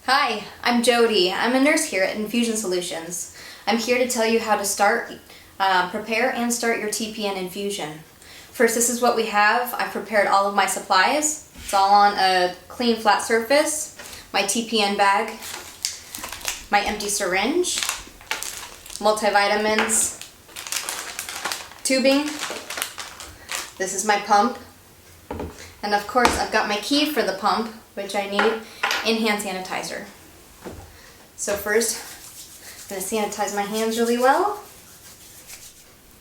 Hi, I'm Jody. I'm a nurse here at Infusion Solutions. I'm here to tell you how to prepare and start your TPN infusion. First, this is what we have. I've prepared all of my supplies. It's all on a clean, flat surface. My TPN bag, my empty syringe, multivitamins, tubing. This is my pump. And of course, I've got my key for the pump, which I need, and hand sanitizer. So first, I'm going to sanitize my hands really well.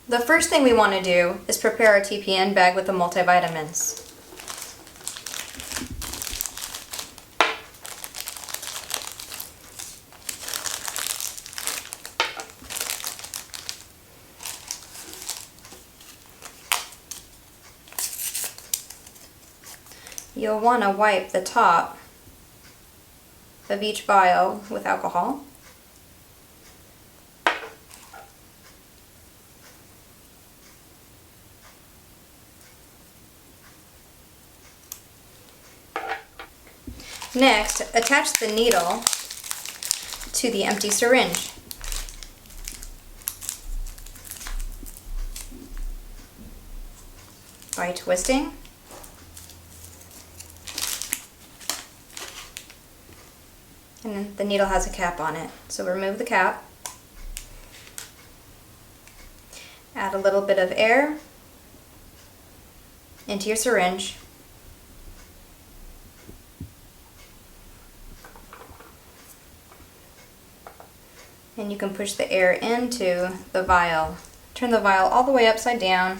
The first thing we want to do is prepare our TPN bag with the multivitamins. You'll want to wipe the top of each vial with alcohol. Next, attach the needle to the empty syringe. By twisting. And the needle has a cap on it, so remove the cap. Add a little bit of air into your syringe. And you can push the air into the vial. Turn the vial all the way upside down.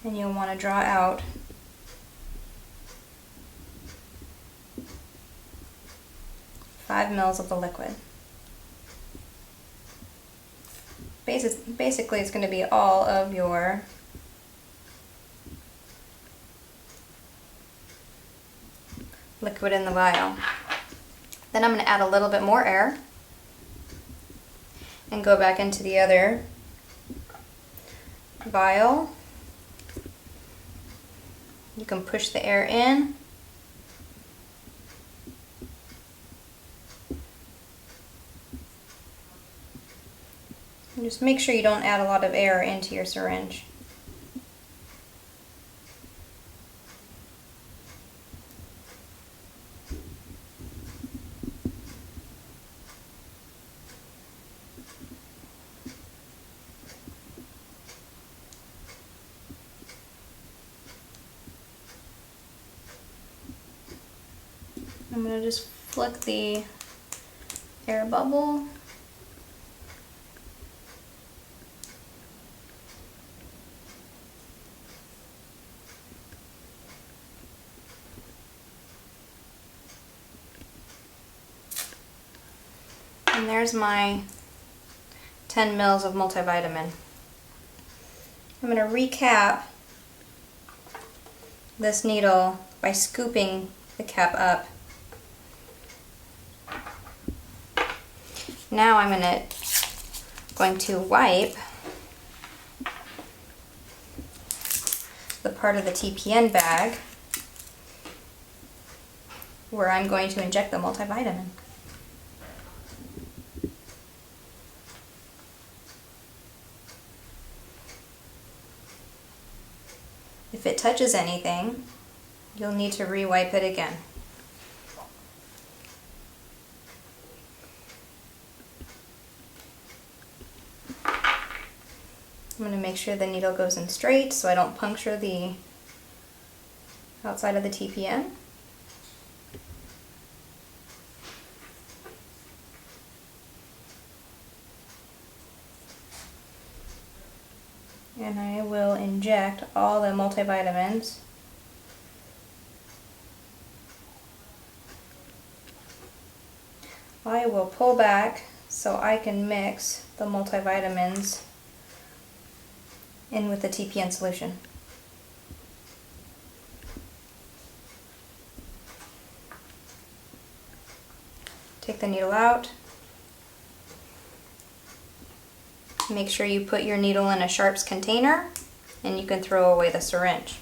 And you'll want to draw out five mils of the liquid. Basically, it's going to be all of your liquid in the vial. Then I'm going to add a little bit more air and go back into the other vial. You can push the air in. And just make sure you don't add a lot of air into your syringe. I'm going to just flick the air bubble. And there's my 10 mils of multivitamin. I'm going to recap this needle by scooping the cap up. Now I'm going to wipe the part of the TPN bag where I'm going to inject the multivitamin. If it touches anything, you'll need to re-wipe it again. I'm going to make sure the needle goes in straight so I don't puncture the outside of the TPN. And I will inject all the multivitamins. I will pull back so I can mix the multivitamins in with the TPN solution. Take the needle out, Make sure you put your needle in a sharps container and you can throw away the syringe.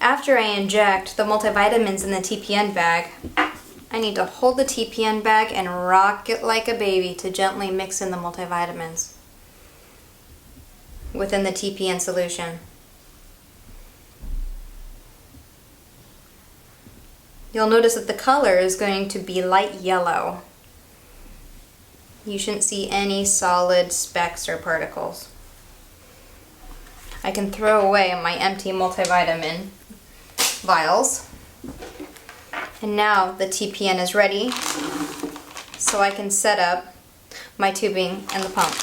After I inject the multivitamins in the TPN bag, I need to hold the TPN bag and rock it like a baby to gently mix in the multivitamins within the TPN solution. You'll notice that the color is going to be light yellow. You shouldn't see any solid specks or particles. I can throw away my empty multivitamin vials. And now the TPN is ready, so I can set up my tubing and the pump.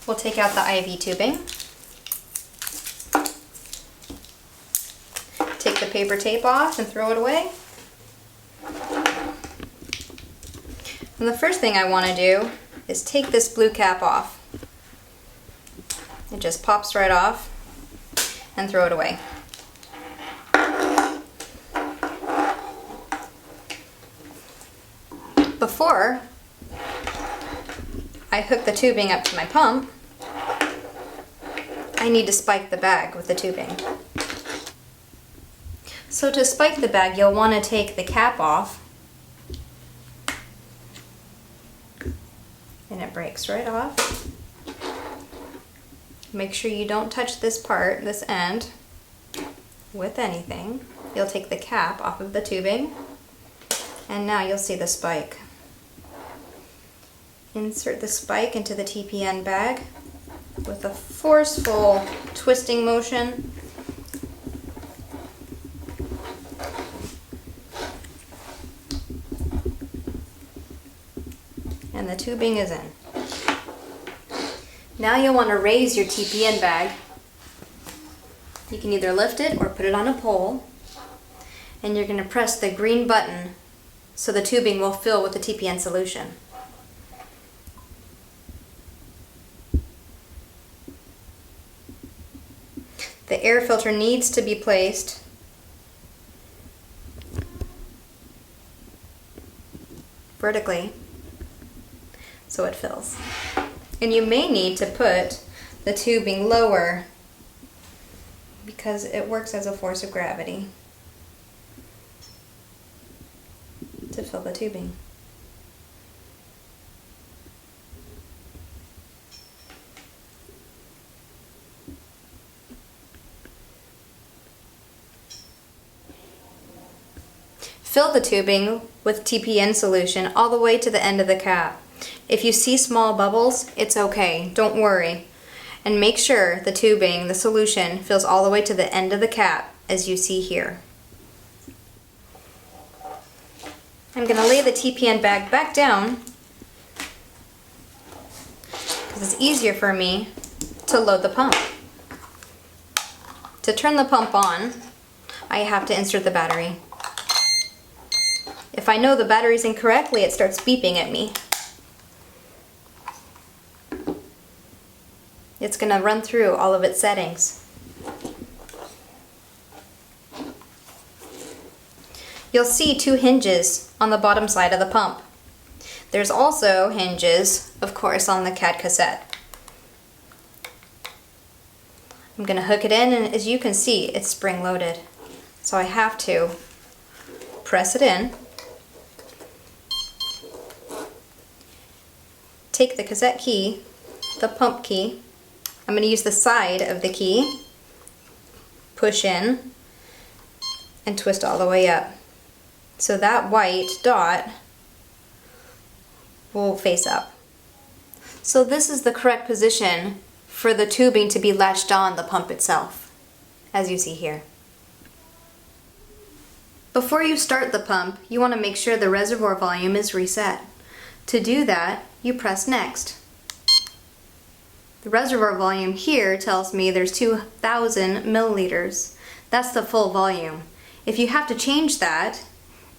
We'll take out the IV tubing. Take the paper tape off and throw it away. And the first thing I want to do is take this blue cap off. It just pops right off, and throw it away. Before I hook the tubing up to my pump, I need to spike the bag with the tubing. So to spike the bag, you'll want to take the cap off, and it breaks right off. Make sure you don't touch this part, this end, with anything. You'll take the cap off of the tubing, and now you'll see the spike. Insert the spike into the TPN bag with a forceful twisting motion. And the tubing is in. Now you'll want to raise your TPN bag. You can either lift it or put it on a pole, and you're going to press the green button so the tubing will fill with the TPN solution. The air filter needs to be placed vertically so it fills. And you may need to put the tubing lower because it works as a force of gravity to fill the tubing. Fill the tubing with TPN solution all the way to the end of the cap. If you see small bubbles, it's okay, don't worry. And make sure the tubing, the solution, fills all the way to the end of the cap, as you see here. I'm going to lay the TPN bag back down because it's easier for me to load the pump. To turn the pump on, I have to insert the battery. If I know the battery's incorrectly, it starts beeping at me. It's going to run through all of its settings. You'll see two hinges on the bottom side of the pump. There's also hinges, of course, on the CAD cassette. I'm going to hook it in, and as you can see, it's spring-loaded. So I have to press it in, take the cassette key, the pump key. I'm going to use the side of the key, push in, and twist all the way up. So that white dot will face up. So this is the correct position for the tubing to be latched on the pump itself, as you see here. Before you start the pump, you want to make sure the reservoir volume is reset. To do that, you press next. The reservoir volume here tells me there's 2,000 milliliters. That's the full volume. If you have to change that,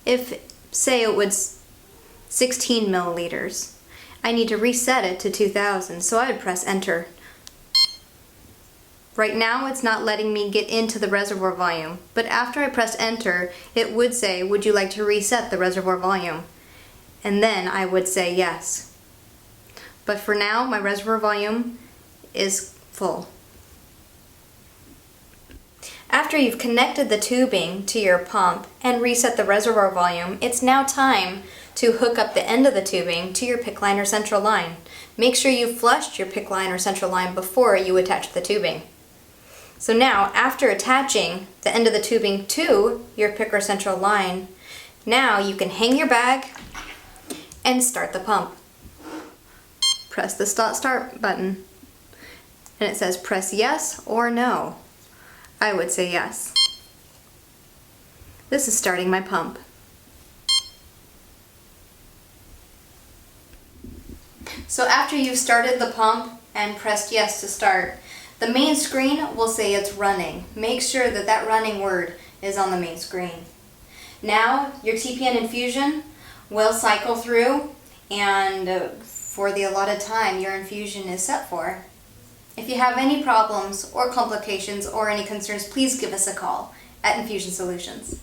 if say it was 16 milliliters, I need to reset it to 2,000, so I would press enter. Right now it's not letting me get into the reservoir volume, but after I pressed enter, it would say, would you like to reset the reservoir volume? And then I would say yes. But for now, my reservoir volume is full. After you've connected the tubing to your pump and reset the reservoir volume, it's now time to hook up the end of the tubing to your PICC line or central line. Make sure you've flushed your PICC line or central line before you attach the tubing. So now, after attaching the end of the tubing to your PICC or central line, now you can hang your bag and start the pump. Press the start button, and it says press yes or no. I would say yes. This is starting my pump. So after you've started the pump and pressed yes to start, the main screen will say it's running. Make sure that that running word is on the main screen. Now your TPN infusion will cycle through, and for the allotted time your infusion is set for. If you have any problems or complications or any concerns, please give us a call at Infusion Solutions.